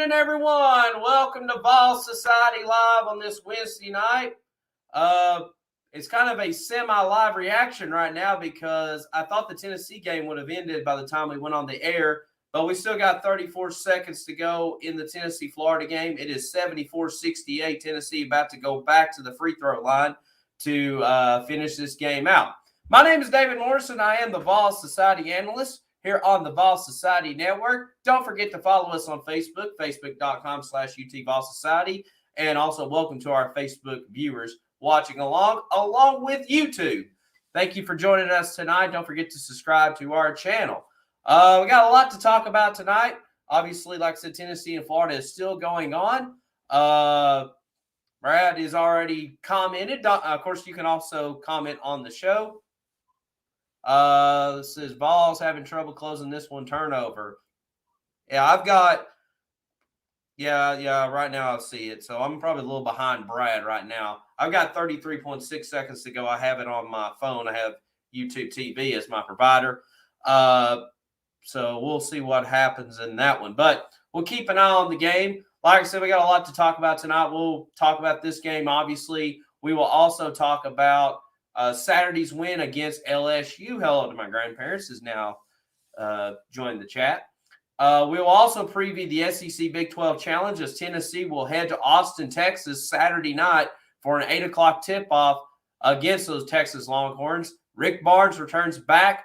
morning, everyone. Welcome to Vols Society Live on this Wednesday night. It's kind of a semi-live reaction right now because I thought the Tennessee game would have ended by the time we went on the air, but we still got 34 seconds to go in the Tennessee-Florida game. It is 74-68. Tennessee about to go back to the free throw line to finish this game out. My name is David Morrison. I am the Vols Society analyst here on the Vols Society Network. Don't forget to follow us on Facebook, facebook.com/UT Vols Society. And also welcome to our Facebook viewers watching along with YouTube. Thank you for joining us tonight. Don't forget to subscribe to our channel. We got a lot to talk about tonight. Obviously, like I said, Tennessee and Florida is still going on. Brad is already commented. Of course, you can also comment on the show. This says Vols having trouble closing this one turnover. Yeah, I've got right now I see it. So I'm probably a little behind Brad right now. I've got 33.6 seconds to go. I have it on my phone. I have YouTube TV as my provider. So we'll see what happens in that one. But we'll keep an eye on the game. Like I said, we got a lot to talk about tonight. We'll talk about this game, obviously. We will also talk about Saturday's win against LSU. Hello to my grandparents is now joined the chat. We will also preview the SEC Big 12 Challenge as Tennessee will head to Austin, Texas Saturday night for an 8 o'clock tip-off against those Texas Longhorns. Rick Barnes returns back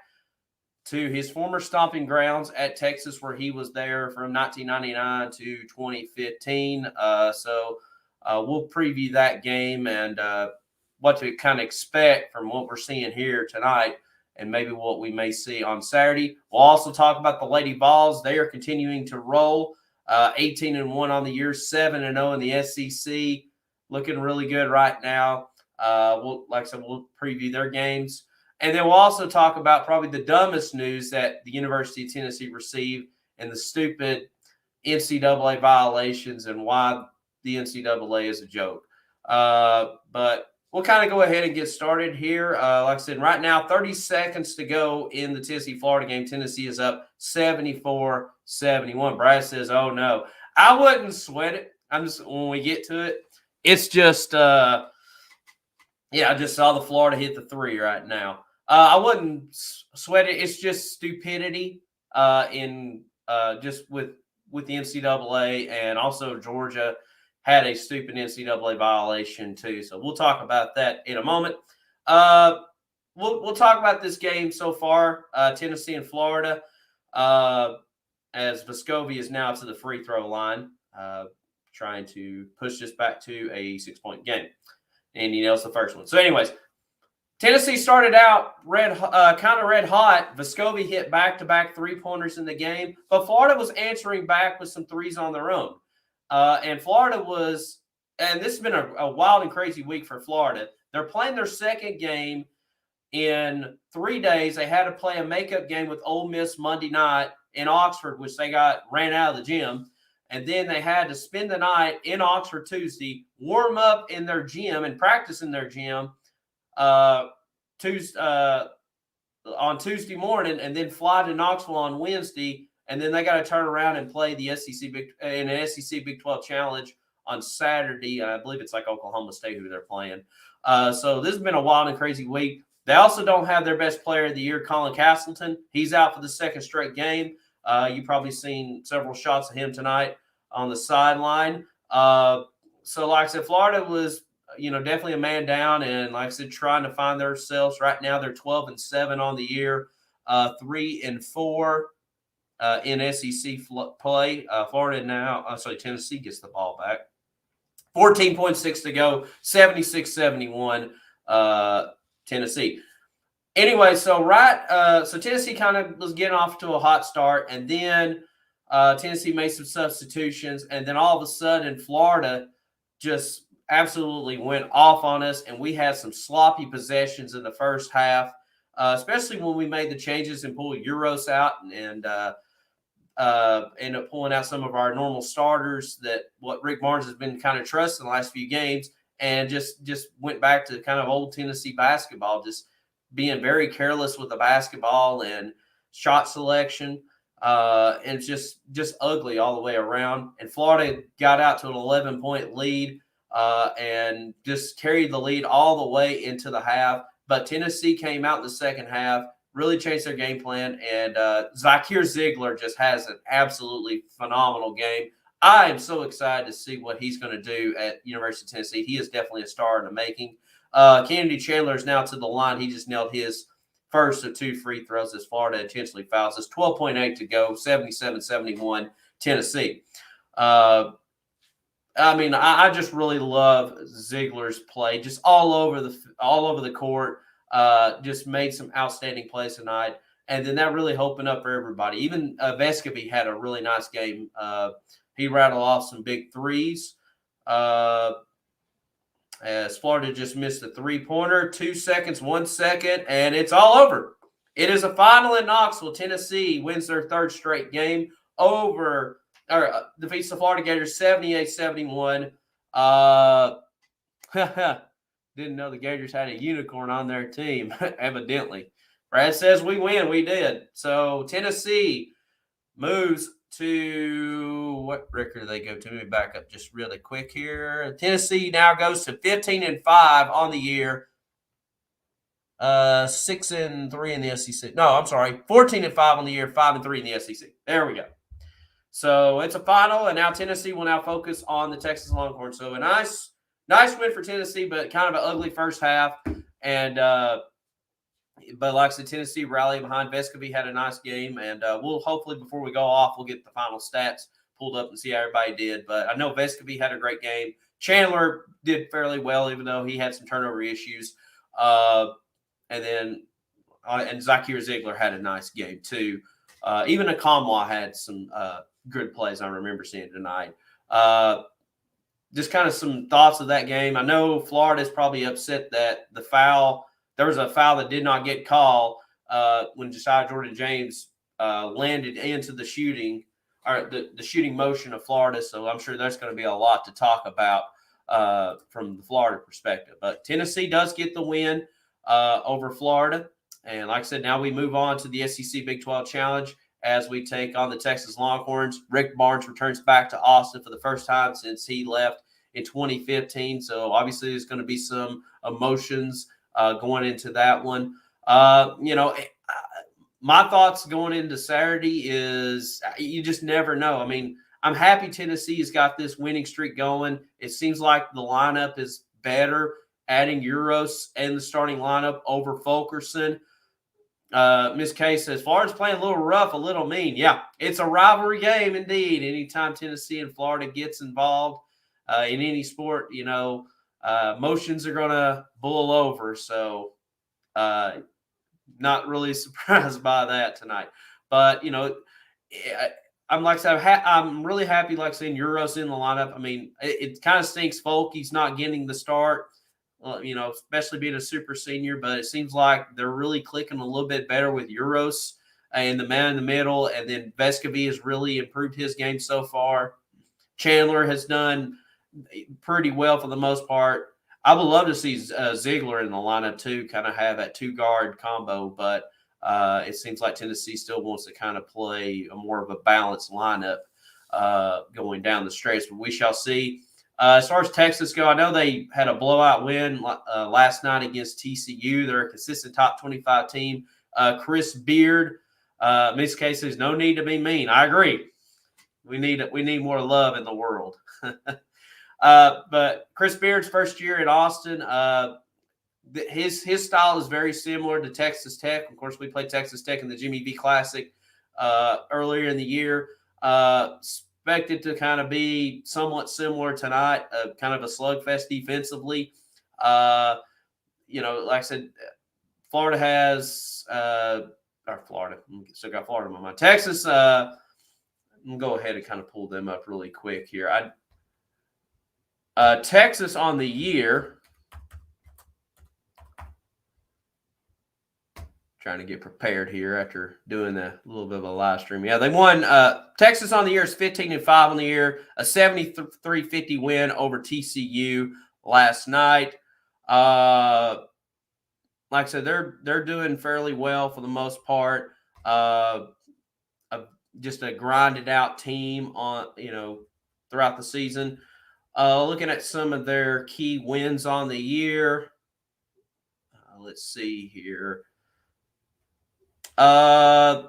to his former stomping grounds at Texas, where he was there from 1999 to 2015. So we'll preview that game and what to kind of expect from what we're seeing here tonight and maybe what we may see on Saturday. We'll also talk about the Lady Vols. They are continuing to roll, 18-1 on the year, 7-0 in the SEC, looking really good right now. Like I said, we'll preview their games. And then we'll also talk about probably the dumbest news that the University of Tennessee received and the stupid NCAA violations and why the NCAA is a joke. But we'll kind of go ahead and get started here. Like I said, right now, 30 seconds to go in the Tennessee-Florida game. Tennessee is up 74-71. Brad says, oh, no. I wouldn't sweat it. When we get to it, it's just, I just saw the Florida hit the three right now. I wouldn't sweat it. It's just stupidity just with the NCAA, and also Georgia had a stupid NCAA violation too. So we'll talk about that in a moment. We'll talk about this game so far, Tennessee and Florida, as Vescovi is now to the free throw line, trying to push this back to a 6-point game. And he nails the first one. So anyways, Tennessee started out kind of red hot. Vescovi hit back-to-back three-pointers in the game, but Florida was answering back with some threes on their own. And Florida was – and this has been a wild and crazy week for Florida. They're playing their second game in 3 days. They had to play a makeup game with Ole Miss Monday night in Oxford, which they ran out of the gym. And then they had to spend the night in Oxford Tuesday, warm up in their gym and practice in their gym on Tuesday morning, and then fly to Knoxville on Wednesday. And then they got to turn around and play the SEC Big 12 Challenge on Saturday. I believe it's like Oklahoma State who they're playing. So this has been a wild and crazy week. They also don't have their best player of the year, Colin Castleton. He's out for the second straight game. You've probably seen several shots of him tonight on the sideline. So like I said, Florida was, definitely a man down, and like I said, trying to find themselves. Right now, they're 12-7 on the year, 3-4 in SEC play. Florida now, Tennessee gets the ball back. 14.6 to go, 76-71, Tennessee. Anyway, so Tennessee kind of was getting off to a hot start, and then Tennessee made some substitutions, and then all of a sudden, Florida just absolutely went off on us, and we had some sloppy possessions in the first half, especially when we made the changes and pulled Euros out and ended up pulling out some of our normal starters that what Rick Barnes has been kind of trusting the last few games, and just went back to kind of old Tennessee basketball, just being very careless with the basketball and shot selection. And it's just ugly all the way around. And Florida got out to an 11-point lead and just carried the lead all the way into the half. But Tennessee came out in the second half, really changed their game plan, and Zakir Ziegler just has an absolutely phenomenal game. I am so excited to see what he's going to do at University of Tennessee. He is definitely a star in the making. Kennedy Chandler is now to the line. He just nailed his first of 2 free throws as Florida intentionally fouls. It's 12.8 to go, 77-71 Tennessee. I just really love Ziegler's play, just all over the court. Just made some outstanding plays tonight, and then that really opened up for everybody. Even Vescovy had a really nice game. He rattled off some big threes. As Florida just missed a 3-pointer, 2 seconds, 1 second, and it's all over. It is a final in Knoxville. Tennessee wins their 3rd straight game defeats the Florida Gators 78-71. Didn't know the Gators had a unicorn on their team, evidently. Brad says we win. We did. So Tennessee moves to what record do they go to? Let me back up just really quick here. Tennessee now goes to 15-5 on the year. 6-3 in the SEC. No, I'm sorry. 14-5 on the year, 5-3 in the SEC. There we go. So it's a final, and now Tennessee will now focus on the Texas Longhorns. So a nice win for Tennessee, but kind of an ugly first half. And but like I said, Tennessee rallied behind. Vescovy had a nice game, and we'll hopefully before we go off, we'll get the final stats pulled up and see how everybody did. But I know Vescovy had a great game. Chandler did fairly well, even though he had some turnover issues. And Zakir Ziegler had a nice game too. Even Akamwa had some good plays I remember seeing tonight. Just kind of some thoughts of that game. I know Florida's probably upset that there was a foul that did not get called when Josiah Jordan-James landed into the shooting or the shooting motion of Florida. So I'm sure there's going to be a lot to talk about from the Florida perspective. But Tennessee does get the win over Florida. And like I said, now we move on to the SEC Big 12 Challenge as we take on the Texas Longhorns. Rick Barnes returns back to Austin for the first time since he left in 2015. So obviously there's going to be some emotions going into that one. My thoughts going into Saturday is you just never know. I mean, I'm happy Tennessee has got this winning streak going. It seems like the lineup is better, adding Euros in the starting lineup over Fulkerson. Miss K says, Florida's playing a little rough, a little mean. Yeah, it's a rivalry game indeed. Anytime Tennessee and Florida gets involved in any sport, emotions are going to boil over. So not really surprised by that tonight. But, I'm really happy, like saying Euros in the lineup. I mean, it kind of stinks Folky's not getting the start. Especially being a super senior, but it seems like they're really clicking a little bit better with Euros and the man in the middle. And then Vescovy has really improved his game so far. Chandler has done pretty well for the most part. I would love to see Ziegler in the lineup too, kind of have that 2-guard combo, but it seems like Tennessee still wants to kind of play a more of a balanced lineup going down the stretch, but we shall see. As far as Texas go, I know they had a blowout win last night against TCU. They're a consistent top 25 team. Chris Beard, Miss K says, no need to be mean. I agree. We need more love in the world. But Chris Beard's first year at Austin, his style is very similar to Texas Tech. Of course, we played Texas Tech in the Jimmy V Classic earlier in the year. Expected to kind of be somewhat similar tonight, kind of a slugfest defensively. Like I said, Florida has Florida. Still got Florida in my mind. Texas, I'm going to go ahead and kind of pull them up really quick here. Texas on the year, trying to get prepared here after doing a little bit of a live stream. Yeah, they won. Texas on the year is 15-5 on the year, a 73-50 win over TCU last night. Like I said, they're doing fairly well for the most part. just a grinded out team on throughout the season. Looking at some of their key wins on the year. Let's see here. Like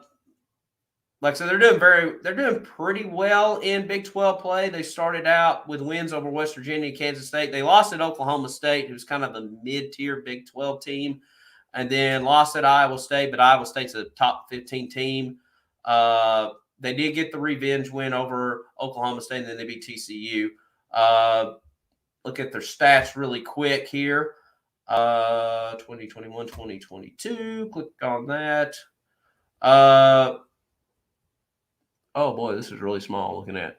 I said, they're doing pretty well in Big 12 play. They started out with wins over West Virginia and Kansas State. They lost at Oklahoma State, who's kind of a mid-tier Big 12 team, and then lost at Iowa State, but Iowa State's a top 15 team. They did get the revenge win over Oklahoma State, and then they beat TCU. Look at their stats really quick here. 2021, 2022. Click on that. Oh, boy, this is really small looking at.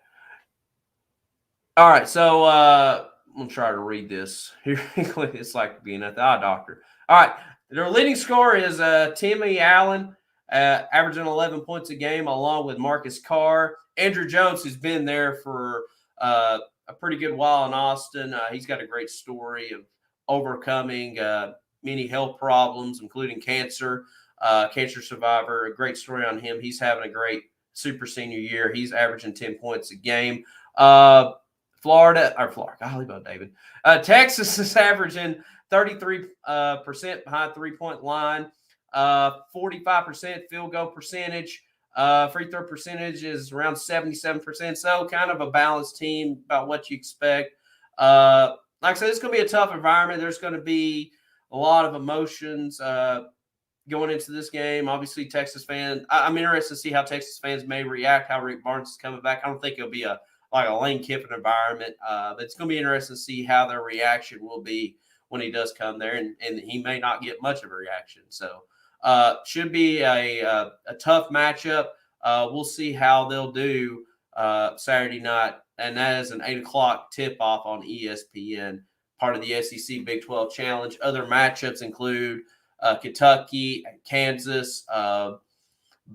All right, so I'm going to try to read this. It's like being at the eye doctor. All right, their leading scorer is Timmy Allen, averaging 11 points a game, along with Marcus Carr. Andrew Jones, who's been there for a pretty good while in Austin. He's got a great story of overcoming many health problems, including cancer. Cancer survivor, a great story on him. He's having a great super senior year. He's averaging 10 points a game. Florida, golly, about David. Texas is averaging 33% behind three-point line, 45% field goal percentage. Free throw percentage is around 77%. So kind of a balanced team about what you expect. Like I said, it's going to be a tough environment. There's going to be a lot of emotions going into this game. Obviously, Texas fans, I'm interested to see how Texas fans may react, how Rick Barnes is coming back. I don't think it'll be like a Lane Kiffin environment, but it's going to be interesting to see how their reaction will be when he does come there, and he may not get much of a reaction. So should be a tough matchup. We'll see how they'll do Saturday night, and that is an 8 o'clock tip-off on ESPN, part of the SEC Big 12 Challenge. Other matchups include Kentucky, Kansas,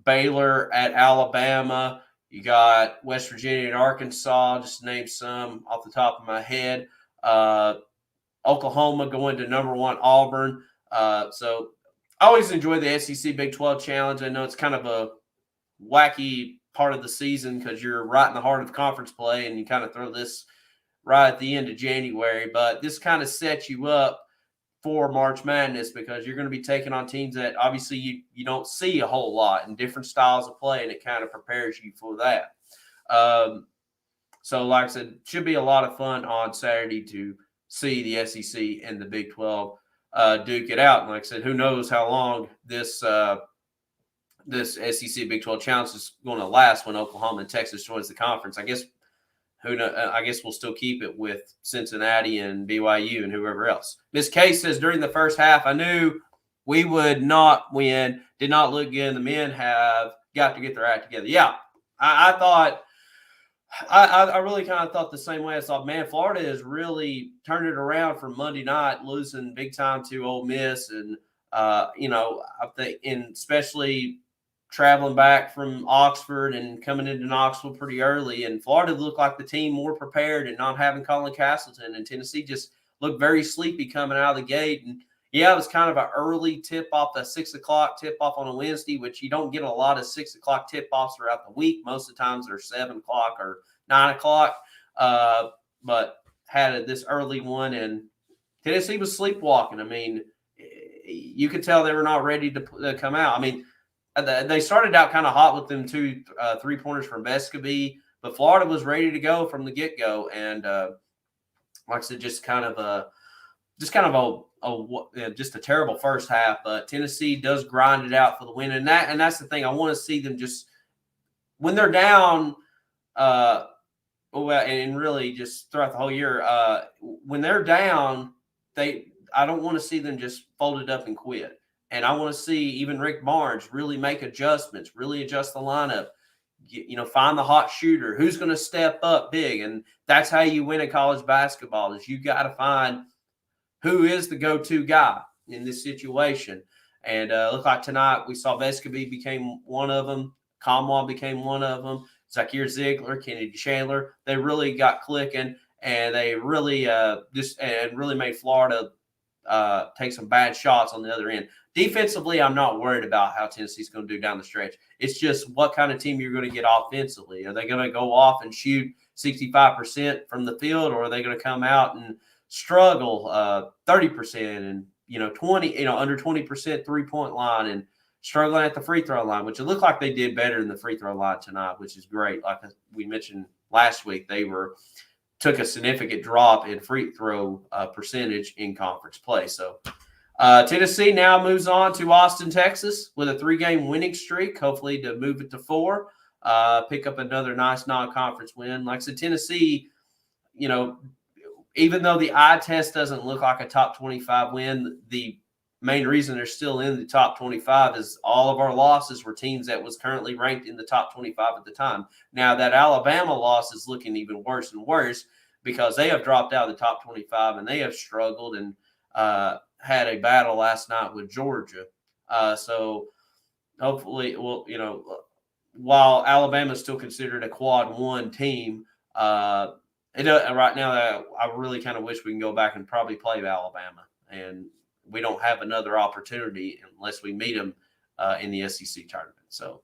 Baylor at Alabama. You got West Virginia and Arkansas, just to name some off the top of my head. Oklahoma going to number 1 Auburn. So I always enjoy the SEC Big 12 Challenge. I know it's kind of a wacky part of the season because you're right in the heart of conference play, and you kind of throw this right at the end of January. But this kind of sets you up for March Madness because you're going to be taking on teams that obviously you don't see a whole lot in different styles of play, and it kind of prepares you for that. So like I said, should be a lot of fun on Saturday to see the SEC and the Big 12 duke it out. And like I said, who knows how long this SEC Big 12 Challenge is going to last when Oklahoma and Texas joins the conference. I guess I guess we'll still keep it with Cincinnati and BYU and whoever else. Miss K says, during the first half, I knew we would not win. Did not look good. The men have got to get their act together. Yeah, I thought I really kind of thought the same way. I thought, man, Florida has really turned it around from Monday night, losing big time to Ole Miss. And, I think, and especially traveling back from Oxford and coming into Knoxville pretty early. And Florida looked like the team more prepared and not having Colin Castleton. And Tennessee just looked very sleepy coming out of the gate. And, yeah, it was kind of an early tip-off, that 6 o'clock tip-off on a Wednesday, which you don't get a lot of 6 o'clock tip-offs throughout the week. Most of the times they're 7 o'clock or 9 o'clock. But had this early one, and Tennessee was sleepwalking. I mean, you could tell they were not ready to come out. I mean, they started out kind of hot with them 2 3-pointers from Vescovi, but Florida was ready to go from the get-go. And like I said, just a terrible first half. But Tennessee does grind it out for the win, and that's the thing. I want to see them just when they're down. And really just throughout the whole year, when they're down, I don't want to see them just fold it up and quit. And I want to see even Rick Barnes really make adjustments, really adjust the lineup, find the hot shooter, who's going to step up big. And that's how you win in college basketball is you got to find who is the go-to guy in this situation. And look like tonight we saw Vescovi became one of them. Kamwa became one of them. Zakir Ziegler, Kennedy Chandler, they really got clicking, and they really really made Florida take some bad shots on the other end. Defensively, I'm not worried about how Tennessee's going to do down the stretch. It's just what kind of team you're going to get offensively. Are they going to go off and shoot 65% from the field, or are they going to come out and struggle 30% and 20, under 20% 3-point line and struggling at the free throw line, which it looked like they did better in the free throw line tonight, which is great. Like we mentioned last week, they took a significant drop in free throw percentage in conference play. So Tennessee now moves on to Austin, Texas with a 3-game winning streak, hopefully to move it to 4, pick up another nice non-conference win. Like I said, Tennessee, even though the eye test doesn't look like a top 25 win, the main reason they're still in the top 25 is all of our losses were teams that was currently ranked in the top 25 at the time. Now that Alabama loss is looking even worse and worse because they have dropped out of the top 25 and they have struggled and had a battle last night with Georgia. So hopefully, while Alabama is still considered a quad 1 team, right now I really kind of wish we can go back and probably play Alabama, and we don't have another opportunity unless we meet them in the SEC tournament. So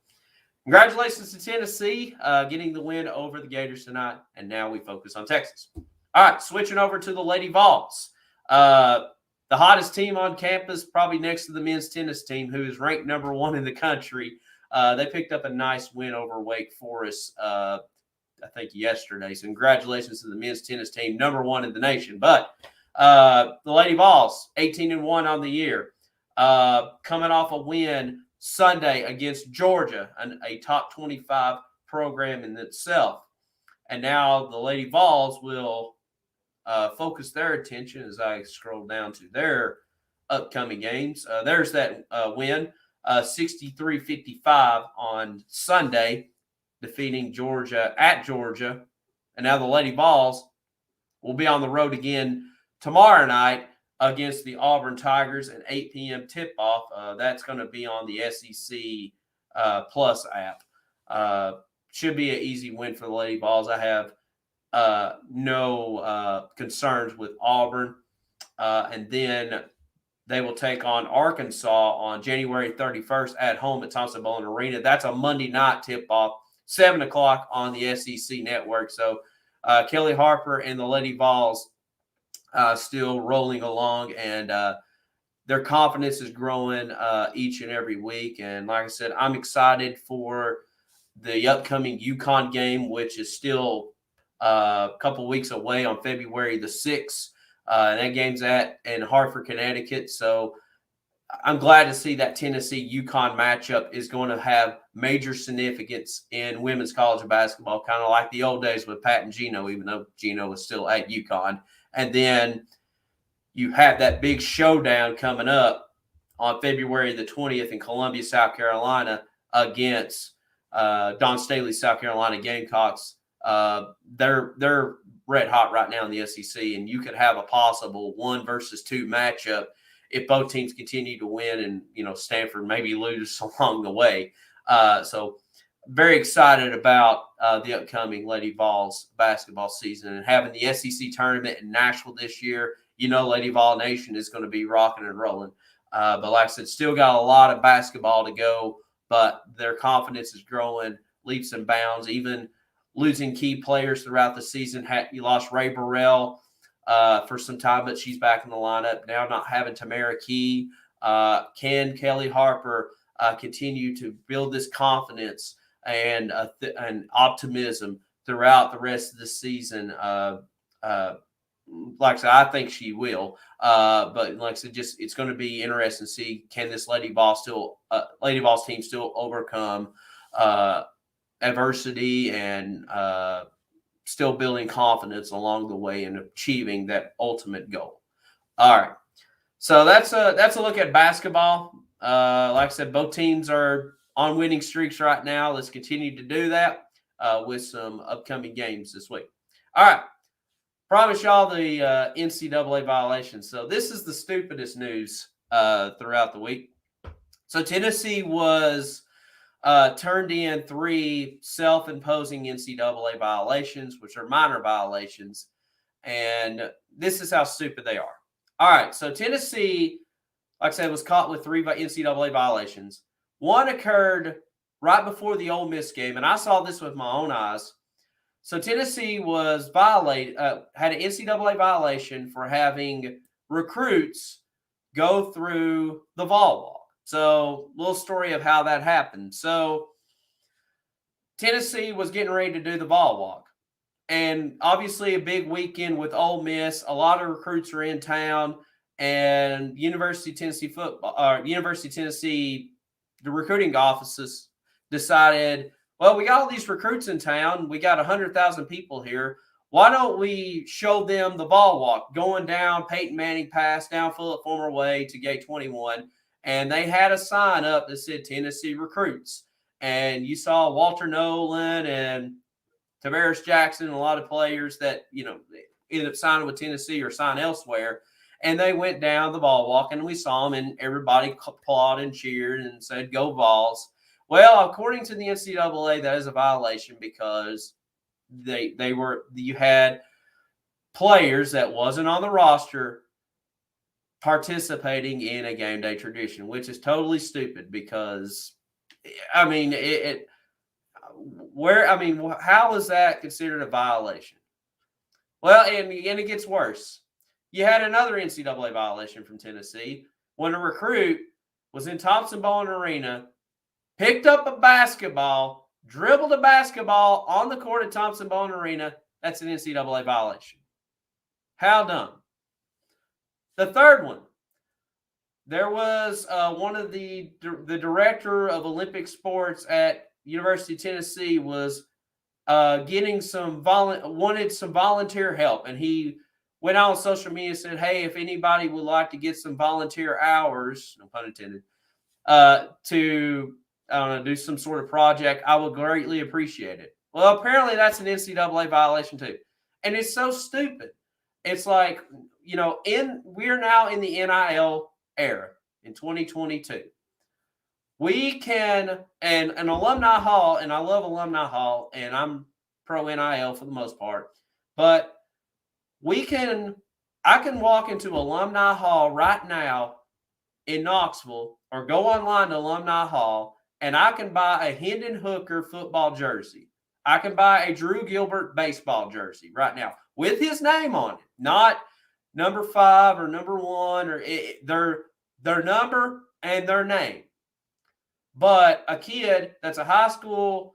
congratulations to Tennessee getting the win over the Gators tonight, and now we focus on Texas. All right, switching over to the Lady Vols. The hottest team on campus, probably next to the men's tennis team, who is ranked number 1 in the country. They picked up a nice win over Wake Forest, I think, yesterday. So congratulations to the men's tennis team, number 1 in the nation. But the Lady Vols, 18-1 on the year, coming off a win Sunday against Georgia, a top 25 program in itself. And now the Lady Vols will focus their attention as I scroll down to their upcoming games. There's that win, 63-55 on Sunday, defeating Georgia at Georgia. And now the Lady Vols will be on the road again tomorrow night against the Auburn Tigers at 8 p.m. tip-off. That's going to be on the SEC Plus app. Should be an easy win for the Lady Vols. I have no concerns with Auburn. And then they will take on Arkansas on January 31st at home at Thompson-Boling Arena. That's a Monday night tip-off, 7 o'clock on the SEC network. So Kelly Harper and the Lady Vols still rolling along, and their confidence is growing each and every week. And like I said, I'm excited for the upcoming UConn game, which is still a couple weeks away on February the 6th. And that game's in Hartford, Connecticut. So I'm glad to see that Tennessee-UConn matchup is going to have major significance in women's college basketball, kind of like the old days with Pat and Gino, even though Gino was still at UConn. And then you have that big showdown coming up on February the 20th in Columbia, South Carolina against Don Staley's South Carolina Gamecocks. They're red hot right now in the SEC, and you could have a possible 1 versus 2 matchup if both teams continue to win and, Stanford maybe lose along the way. So very excited about the upcoming Lady Vols basketball season and having the SEC tournament in Nashville this year. Lady Vol Nation is going to be rocking and rolling. But like I said, still got a lot of basketball to go, but their confidence is growing leaps and bounds, even losing key players throughout the season. You lost Ray Burrell for some time, but she's back in the lineup. Now not having Tamara Key. Can Kelly Harper continue to build this confidence and optimism throughout the rest of the season? Like I said, I think she will. But like I said, it's going to be interesting to see, can this Lady Vols team still overcome adversity and still building confidence along the way and achieving that ultimate goal. All right. So that's a look at basketball. Like I said, both teams are on winning streaks right now. Let's continue to do that with some upcoming games this week. All right. Promise y'all the NCAA violations. So this is the stupidest news throughout the week. So Tennessee was turned in 3 self-imposing NCAA violations, which are minor violations. And this is how stupid they are. All right, so Tennessee, like I said, was caught with 3 NCAA violations. One occurred right before the Ole Miss game, and I saw this with my own eyes. So Tennessee was had an NCAA violation for having recruits go through the Vol Walk. So, little story of how that happened. So, Tennessee was getting ready to do the Vol Walk. And obviously a big weekend with Ole Miss. A lot of recruits are in town, and University of Tennessee, the recruiting offices decided, well, we got all these recruits in town. We got 100,000 people here. Why don't we show them the ball walk going down Peyton Manning Pass, down Philip Fulmer Way to Gate 21? And they had a sign up that said Tennessee recruits. And you saw Walter Nolan and Tavares Jackson and a lot of players that, ended up signing with Tennessee or signed elsewhere. And they went down the ball walk, and we saw them, and everybody applauded and cheered and said, "Go Vols." Well, according to the NCAA, that is a violation because you had players that wasn't on the roster participating in a game day tradition, which is totally stupid because, how is that considered a violation? Well, and it gets worse. You had another NCAA violation from Tennessee when a recruit was in Thompson-Boling Arena, picked up a basketball, dribbled a basketball on the court at Thompson-Boling Arena. That's an NCAA violation. How dumb. The third one, there was one of the director of Olympic sports at University of Tennessee was getting wanted some volunteer help, and he went out on social media and said, "Hey, if anybody would like to get some volunteer hours, no pun intended, to do some sort of project, I would greatly appreciate it." Well, apparently that's an NCAA violation too, and it's so stupid. It's like, we're now in the NIL era in 2022. We can, and an alumni hall, and I love alumni hall, and I'm pro NIL for the most part, but I can walk into alumni hall right now in Knoxville or go online to alumni hall, and I can buy a Hendon Hooker football jersey. I can buy a Drew Gilbert baseball jersey right now with his name on it, not number 5 or number 1 or their number and their name. But a kid that's a high school,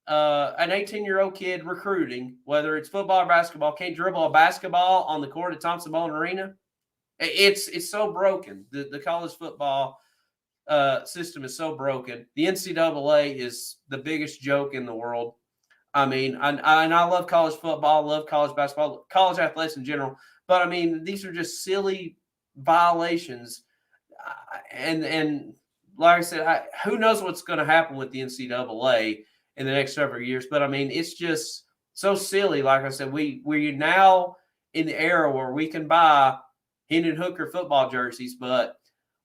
an 18-year-old kid recruiting, whether it's football or basketball, can't dribble a basketball on the court at Thompson-Boling Arena. It's so broken. The college football system is so broken. The NCAA is the biggest joke in the world. I love college football, love college basketball, college athletics in general. But, these are just silly violations. And like I said, who knows what's going to happen with the NCAA in the next several years. But, it's just so silly. Like I said, we're now in the era where we can buy Hendon Hooker football jerseys, but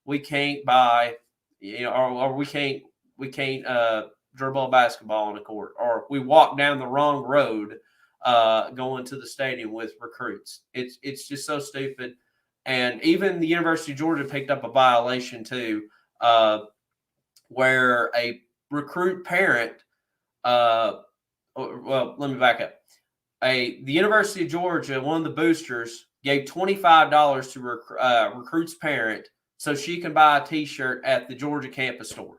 we can't buy, or we can't dribble a basketball on the court, or we walk down the wrong road going to the stadium with recruits. It's just so stupid. And even the University of Georgia picked up a violation too, where a recruit parent, let me back up. The University of Georgia, one of the boosters, gave $25 to recruit's parent so she can buy a T-shirt at the Georgia campus store,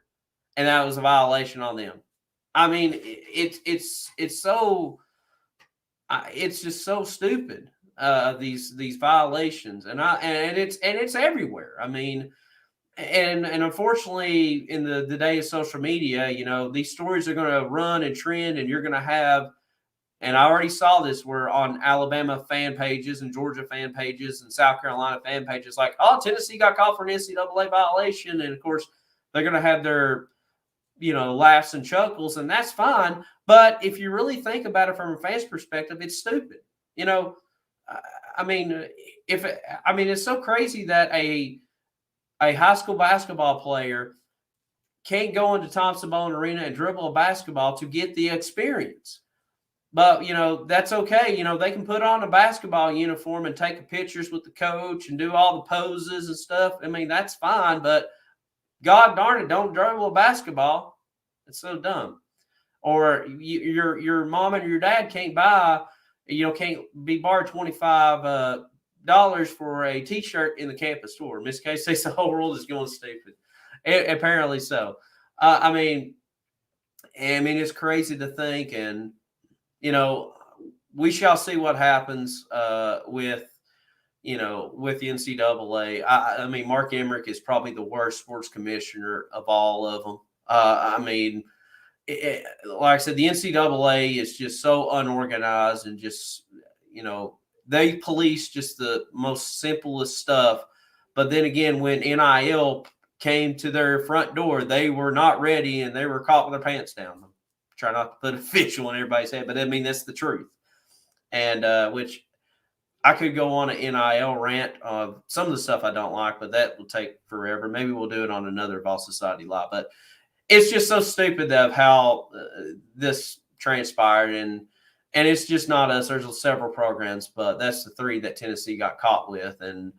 and that was a violation on them. It's just so stupid. These violations, and it's everywhere. And unfortunately, in the day of social media, these stories are going to run and trend, and you're going to have. And I already saw this where on Alabama fan pages and Georgia fan pages and South Carolina fan pages, like, oh, Tennessee got caught for an NCAA violation. And, of course, they're going to have their, laughs and chuckles, and that's fine. But if you really think about it from a fan's perspective, it's stupid. It's so crazy that a high school basketball player can't go into Thompson-Boling Arena and dribble a basketball to get the experience. But, that's okay. They can put on a basketball uniform and take pictures with the coach and do all the poses and stuff. I mean, that's fine, but God darn it, don't dribble a basketball. It's so dumb. Or your mom and your dad can't can't be borrowed $25 for a T-shirt in the campus store. In this case, the whole world is going stupid. Apparently so. It's crazy to think, and we shall see what happens with with the NCAA. I mean, Mark Emmert is probably the worst sports commissioner of all of them. Like I said, the NCAA is just so unorganized and just, they police just the most simplest stuff. But then again, when NIL came to their front door, they were not ready and they were caught with their pants down. Try not to put official in everybody's head, but I mean, that's the truth. And which I could go on an NIL rant of some of the stuff I don't like, but that will take forever. Maybe we'll do it on another Vol Society Live. But it's just so stupid of how this transpired, and it's just not us. There's several programs, but that's the three that Tennessee got caught with, and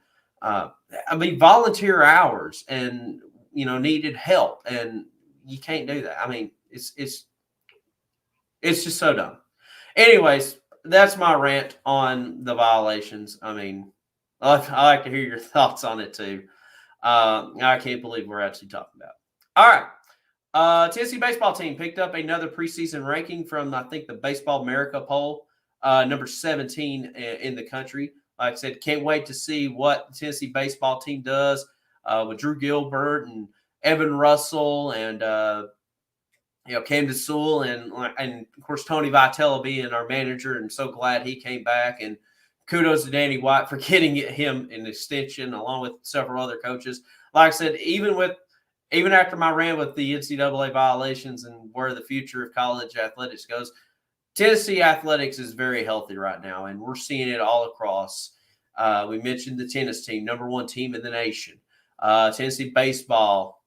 volunteer hours, and needed help, and you can't do that. I mean, it's just so dumb. Anyways, that's my rant on the violations. I mean, I like to hear your thoughts on it too. I can't believe we're actually talking about it. All right. Tennessee baseball team picked up another preseason ranking from, I think, the Baseball America poll, number 17 in the country. Like I said, can't wait to see what the Tennessee baseball team does with Drew Gilbert and Evan Russell and Camden Sewell and of course Tony Vitello being our manager, and so glad he came back. And kudos to Danny White for getting him an extension along with several other coaches. Like I said, even after my rant with the NCAA violations and where the future of college athletics goes, Tennessee athletics is very healthy right now, and we're seeing it all across. We mentioned the tennis team, number one team in the nation. Tennessee baseball,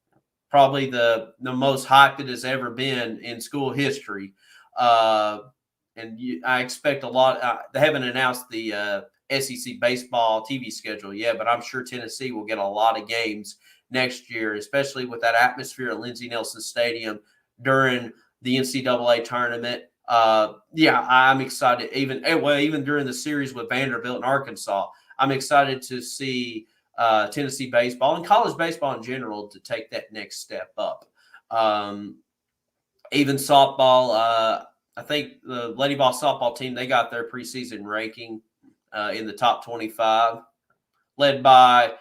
probably the most hyped it has ever been in school history. I expect a lot. They haven't announced the SEC baseball TV schedule yet, but I'm sure Tennessee will get a lot of games next year, especially with that atmosphere at Lindsey Nelson Stadium during the NCAA tournament. I'm excited. Even during the series with Vanderbilt and Arkansas, I'm excited to see Tennessee baseball and college baseball in general to take that next step up. Even softball, I think the Lady Vols softball team, they got their preseason ranking in the top 25, led by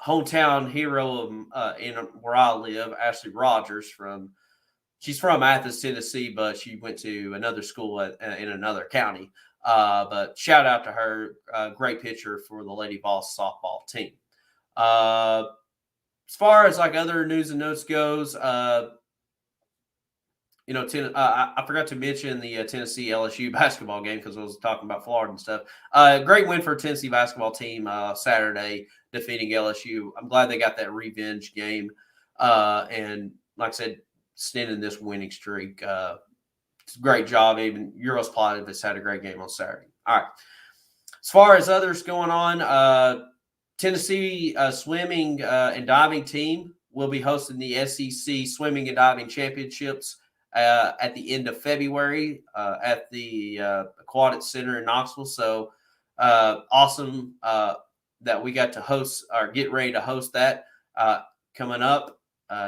hometown hero of in where I live, Ashley Rogers. She's from Athens, Tennessee, but she went to another school in another county. But shout out to her, great pitcher for the Lady Vols softball team. As far as like other news and notes goes, I forgot to mention the Tennessee LSU basketball game because I was talking about Florida and stuff. Great win for Tennessee basketball team Saturday, defeating LSU. I'm glad they got that revenge game. And like I said, extending this winning streak. It's a great job. Even Euros Platypus had a great game on Saturday. All right. As far as others going on, Tennessee swimming and diving team will be hosting the SEC Swimming and Diving Championships at the end of February at the Aquatic Center in Knoxville. So awesome that we got to host or get ready to host that coming up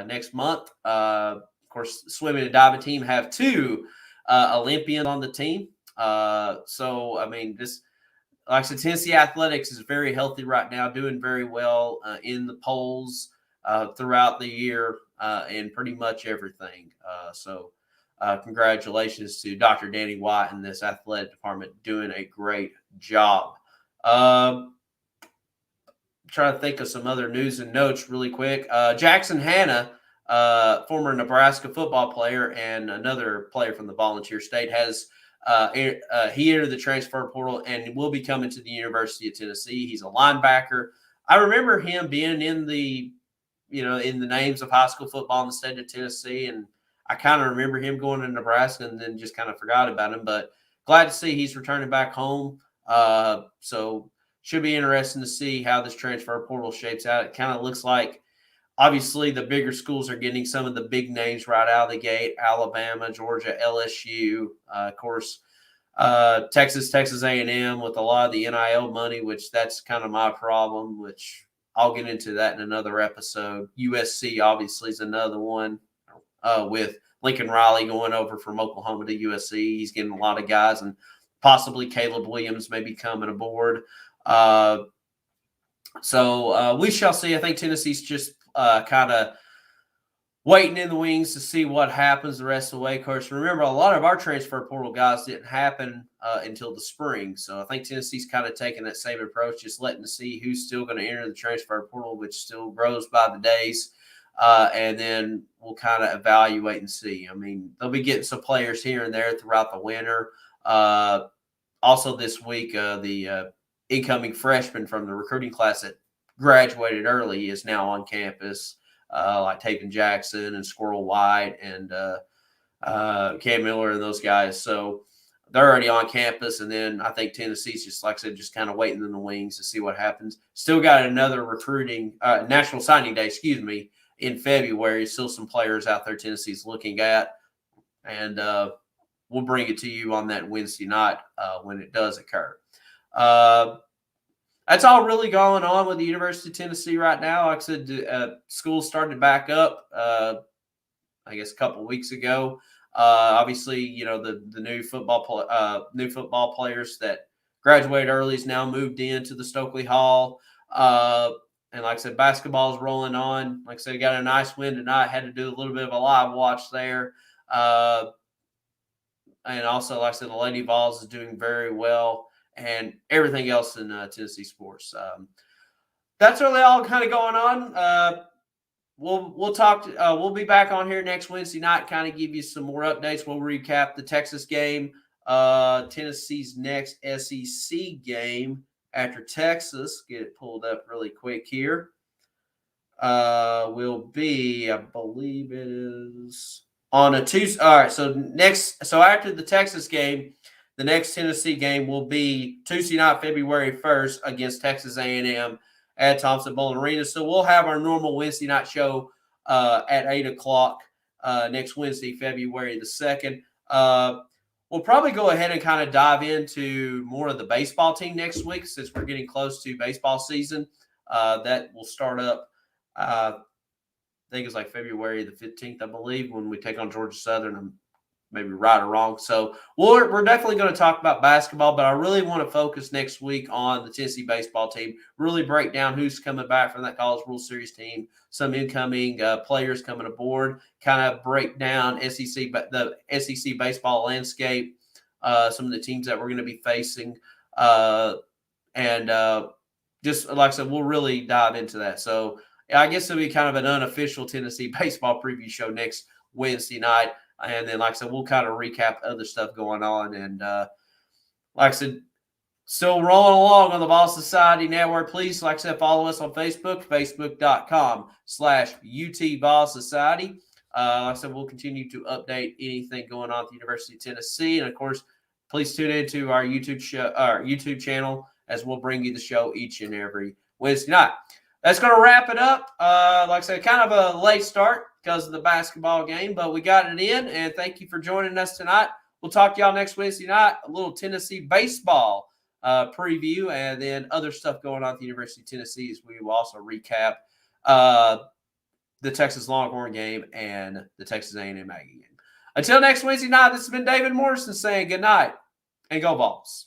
next month. Of course, swimming and diving team have two Olympians on the team. So, I mean, this, like I said, Tennessee athletics is very healthy right now, doing very well in the polls throughout the year and pretty much everything. So congratulations to Dr. Danny White and this athletic department doing a great job. Trying to think of some other news and notes really quick. Jackson Hanna, former Nebraska football player and another player from the Volunteer State, has he entered the transfer portal and will be coming to the University of Tennessee. He's a linebacker. I remember him being in the names of high school football in the state of Tennessee, and I kind of remember him going to Nebraska and then just kind of forgot about him. But glad to see he's returning back home. So should be interesting to see how this transfer portal shapes out. It kind of looks like, obviously, the bigger schools are getting some of the big names right out of the gate: Alabama, Georgia, LSU, of course, Texas A&M with a lot of the NIL money, which that's kind of my problem, which I'll get into that in another episode. USC obviously is another one, with Lincoln Riley going over from Oklahoma to USC. He's getting a lot of guys, and possibly Caleb Williams maybe coming aboard. So we shall see. I think Tennessee's just kind of waiting in the wings to see what happens the rest of the way. Of course, remember, a lot of our transfer portal guys didn't happen until the spring. So I think Tennessee's kind of taking that same approach, just letting to see who's still going to enter the transfer portal, which still grows by the days. And then we'll kind of evaluate and see. I mean, they'll be getting some players here and there throughout the winter. Also this week, the incoming freshman from the recruiting class that graduated early is now on campus. Like Taven Jackson and Squirrel White and Cam Miller and those guys. So they're already on campus. And then I think Tennessee's just, like I said, just kind of waiting in the wings to see what happens. Still got another recruiting National Signing Day, in February. Still some players out there Tennessee's looking at. And we'll bring it to you on that Wednesday night when it does occur. That's all really going on with the University of Tennessee right now. Like I said, school started back up, I guess, a couple of weeks ago. Obviously, the new football players that graduated early is now moved into the Stokely Hall. And like I said, basketball is rolling on. Like I said, got a nice win tonight. Had to do a little bit of a live watch there. And also, like I said, the Lady Vols is doing very well. And everything else in Tennessee sports. That's really all kind of going on. We'll talk. We'll be back on here next Wednesday night, kind of give you some more updates. We'll recap the Texas game, Tennessee's next SEC game after Texas. Get it pulled up really quick here. Will be, I believe it is on a Tuesday. All right. So after the Texas game, the next Tennessee game will be Tuesday night, February 1st against Texas A&M at Thompson-Boling Arena. So we'll have our normal Wednesday night show at 8 o'clock next Wednesday, February the 2nd. We'll probably go ahead and kind of dive into more of the baseball team next week since we're getting close to baseball season. That will start up, I think it's like February the 15th, I believe, when we take on Georgia Southern. I'm maybe right or wrong. So we're definitely going to talk about basketball, but I really want to focus next week on the Tennessee baseball team, really break down who's coming back from that College World Series team, some incoming players coming aboard, kind of break down the SEC baseball landscape, some of the teams that we're going to be facing. And just like I said, we'll really dive into that. So I guess it'll be kind of an unofficial Tennessee baseball preview show next Wednesday night. And then, like I said, we'll kind of recap other stuff going on. And like I said, still rolling along on the Vols Society Network. Please, like I said, follow us on Facebook, facebook.com/UT Vols Society. Like I said, we'll continue to update anything going on at the University of Tennessee. And, of course, please tune into our YouTube channel, as we'll bring you the show each and every Wednesday night. That's going to wrap it up. Like I said, kind of a late start because of the basketball game, but we got it in, and thank you for joining us tonight. We'll talk to y'all next Wednesday night, a little Tennessee baseball preview, and then other stuff going on at the University of Tennessee as we will also recap the Texas Longhorn game and the Texas A&M Aggie game. Until next Wednesday night, this has been David Morrison saying good night and go Vols.